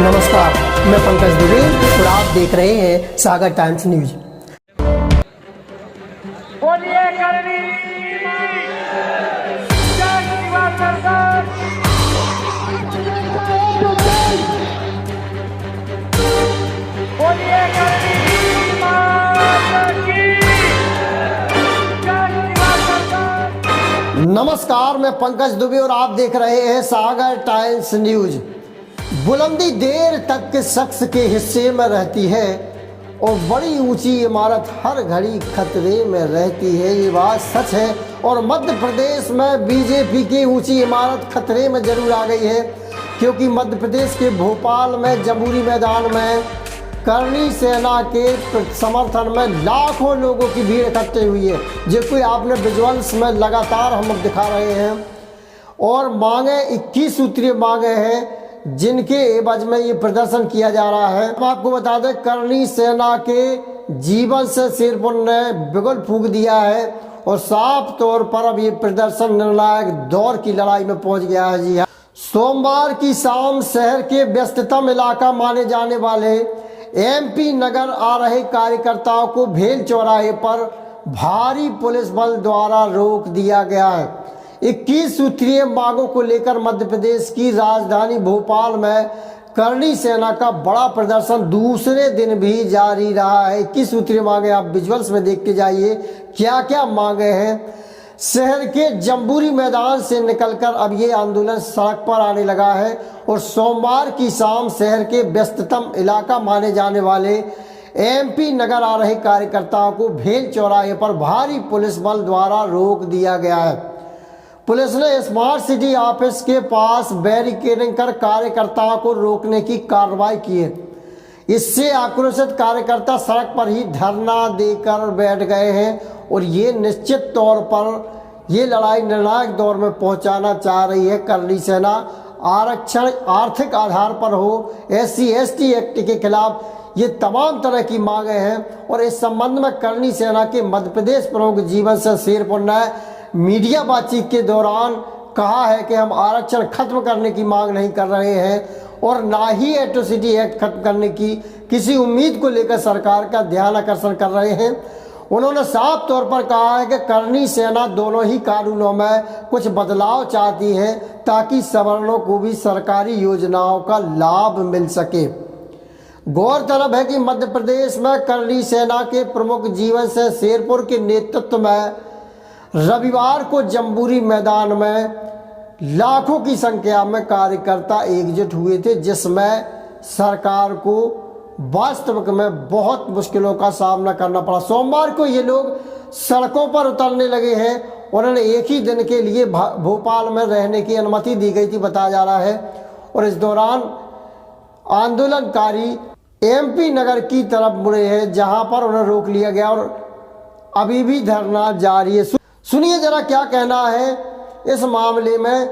नमस्कार, मैं पंकज दुबे और आप देख रहे हैं सागर टाइम्स न्यूज। बोलिए करनी जय शिवा सरकार। बोलिए करनी माता की जय शिवा सरकार। नमस्कार, मैं पंकज दुबे और आप देख रहे हैं सागर टाइम्स न्यूज। बुलंदी देर तक के शख्स के हिस्से में रहती है और बड़ी ऊंची इमारत हर घड़ी खतरे में रहती है, ये बात सच है। और मध्य प्रदेश में बीजेपी की ऊंची इमारत खतरे में जरूर आ गई है, क्योंकि मध्य प्रदेश के भोपाल में जम्बूरी मैदान में करनी सेना के समर्थन में लाखों लोगों की भीड़ इकट्ठी हुई है, जो कि आपने विजुअल्स में लगातार हम लोग दिखा रहे हैं। और मांगे 21 सूत्रीय मांगे हैं, जिनके एवज में ये प्रदर्शन किया जा रहा है। हम आपको बता दें, करनी सेना के जीवन से शेरपुर ने बिगुल फूंक दिया है और साफ तौर पर अब ये प्रदर्शन निर्णायक दौर की लड़ाई में पहुंच गया है। जी हाँ, सोमवार की शाम शहर के व्यस्ततम इलाका माने जाने वाले एमपी नगर आ रहे कार्यकर्ताओं को भेल चौराहे पर भारी पुलिस बल द्वारा रोक दिया गया है। 21 सूत्रीय मांगों को लेकर मध्य प्रदेश की राजधानी भोपाल में करनी सेना का बड़ा प्रदर्शन दूसरे दिन भी जारी रहा है। 21 सूत्रीय मांगे आप विजुअल्स में देख के जाइए क्या क्या मांगे हैं। शहर के जम्बूरी मैदान से निकलकर अब ये आंदोलन सड़क पर आने लगा है और सोमवार की शाम शहर के व्यस्ततम इलाका माने जाने वाले एमपी नगर आ रहे कार्यकर्ताओं को भेल चौराहे पर भारी पुलिस बल द्वारा रोक दिया गया है। पुलिस ने स्मार्ट सिटी ऑफिस के पास बैरिकेडिंग कर कार्यकर्ताओं को रोकने की कार्रवाई की है। इससे आक्रोशित कार्यकर्ता सड़क पर ही धरना देकर बैठ गए हैं और ये निश्चित तौर पर ये लड़ाई निर्णायक दौर में पहुंचाना चाह रही है। करनी सेना आरक्षण आर्थिक आधार पर हो, SC/ST एक्ट के खिलाफ ये तमाम तरह की मांगे हैं। और इस संबंध में करनी सेना के मध्य प्रदेश प्रमुख जीवन सिंह शेरपुर ने मीडिया बातचीत के दौरान कहा है कि हम आरक्षण खत्म करने की मांग नहीं कर रहे हैं और ना ही एट्रोसिटी एक्ट खत्म करने की किसी उम्मीद को लेकर सरकार का ध्यान आकर्षण कर रहे हैं। उन्होंने साफ तौर पर कहा है कि करनी सेना दोनों ही कानूनों में कुछ बदलाव चाहती है ताकि सवर्णों को भी सरकारी योजनाओं का लाभ मिल सके। गौरतलब है कि मध्य प्रदेश में करनी सेना के प्रमुख जीवन सिंह शेरपुर के नेतृत्व में रविवार को जम्बूरी मैदान में लाखों की संख्या में कार्यकर्ता एकजुट हुए थे, जिसमें सरकार को वास्तविक में बहुत मुश्किलों का सामना करना पड़ा। सोमवार को ये लोग सड़कों पर उतरने लगे हैं। उन्होंने एक ही दिन के लिए भोपाल में रहने की अनुमति दी गई थी, बताया जा रहा है। और इस दौरान आंदोलनकारी एमपी नगर की तरफ मुड़े हैं, जहां पर उन्हें रोक लिया गया और अभी भी धरना जारी है। सुनिए जरा क्या कहना है इस मामले में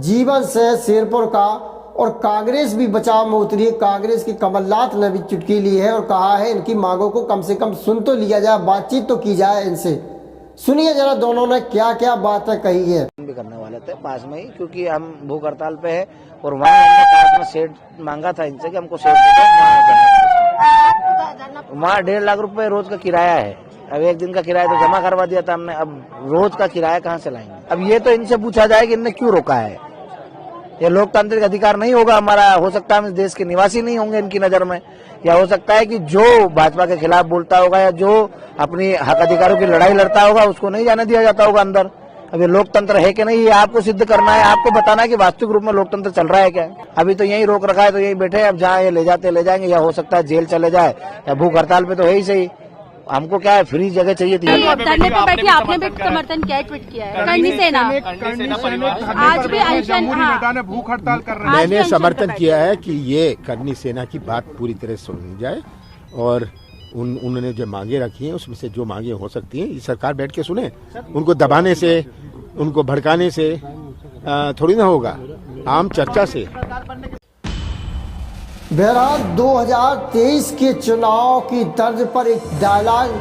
जीवन सिंह शेरपुर का। और कांग्रेस भी बचाव में उतरी है। कांग्रेस की कमलनाथ ने भी चुटकी ली है और कहा है इनकी मांगों को कम से कम सुन तो लिया जाए, बातचीत तो की जाए इनसे। सुनिए जरा दोनों ने क्या क्या बातें कही है। भी करने वाले थे पास में ही, क्योंकि हम भूख हड़ताल पे है और वहाँ हमने पास में सेट मांगा था इनसे कि हमको सेट दे दो। वहाँ 1.5 लाख रुपए रोज का किराया है। अब एक दिन का किराया तो जमा करवा दिया था हमने, अब रोज का किराया कहाँ से लाएंगे। अब ये तो इनसे पूछा जाए कि इनने क्यों रोका है। ये लोकतांत्रिक अधिकार नहीं होगा हमारा। हो सकता है हम इस देश के निवासी नहीं होंगे इनकी नजर में, या हो सकता है कि जो भाजपा के खिलाफ बोलता होगा या जो अपनी हक अधिकारों की लड़ाई लड़ता होगा उसको नहीं जाने दिया जाता होगा अंदर। अब ये लोकतंत्र है कि नहीं, ये आपको सिद्ध करना है, आपको बताना है कि वास्तविक रूप में लोकतंत्र चल रहा है क्या। अभी तो यही रोक रखा है, तो यही बैठे, अब जहाँ ये ले जाते ले जाएंगे, या हो सकता है जेल चले जाए, या भूख हड़ताल पे तो है ही सही। हमको क्या है, फ्री जगह चाहिए थी। धरने पे बैठी आपने भी समर्थन किया है, ट्वीट किया है करनी सेना आज भी अनशन भूख हड़ताल कर रहे हैं। मैंने समर्थन किया है कि ये करनी सेना की बात पूरी तरह सुनी जाए और उन्होंने जो मांगे रखी हैं उसमें से जो मांगे हो सकती हैं ये सरकार बैठ के सुने। उनको दबाने से, उनको भड़काने से थोड़ी ना होगा, आम चर्चा से। बहरहाल 2023 के चुनाव की तर्ज पर एक डायलॉग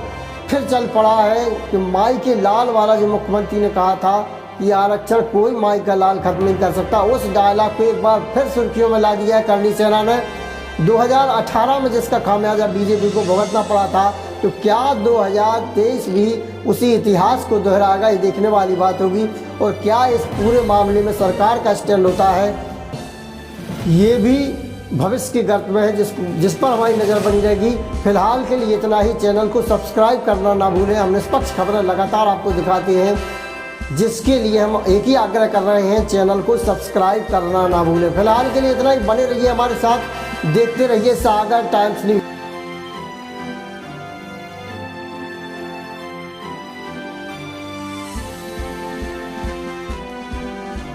फिर चल पड़ा है कि माई के लाल वाला जो मुख्यमंत्री ने कहा था ये आरक्षण कोई माई का लाल खत्म नहीं कर सकता। उस डायलॉग को एक बार फिर सुर्खियों में ला दिया है करनी सेना ने। 2018 में जिसका खामियाजा बीजेपी को भुगतना पड़ा था, तो क्या 2023 भी उसी इतिहास को दोहराएगा? ये देखने वाली बात होगी। और क्या इस पूरे मामले में सरकार का स्टैंड होता है, ये भी भविष्य की गर्त में है, जिस पर हमारी नज़र बनी रहेगी। फिलहाल के लिए इतना ही। चैनल को सब्सक्राइब करना ना भूलें। हम निष्पक्ष खबरें लगातार आपको दिखाते हैं, जिसके लिए हम एक ही आग्रह कर रहे हैं, चैनल को सब्सक्राइब करना ना भूलें। फिलहाल के लिए इतना ही। बने रहिए हमारे साथ, देखते रहिए सागर टाइम्स न्यूज।